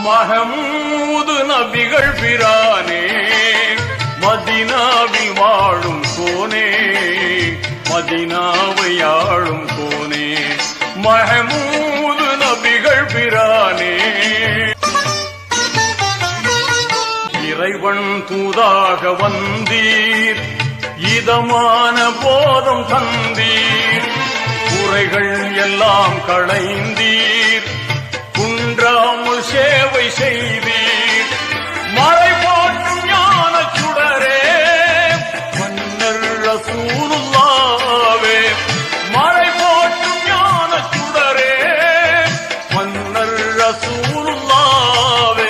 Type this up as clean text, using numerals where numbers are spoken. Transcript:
மஹமூது நபிகள் பிரானே மதீனாவில் வாழும் கோனே மதீனாவை ஆளும் கோனே மஹமூது நபிகள் பிரானே இறைவன் தூதாக வந்தீர் இதமான போதம் தந்தீர் குறைகள் எல்லாம் களைந்தீர் குன்றாமல் சேவை செய்தீர் மழை போற்றும் ஞான சுடரே மன்னர் ரசூலுல்லாவே மழை போற்றும் ஞான சுடரே மன்னர் ரசூலுல்லாவே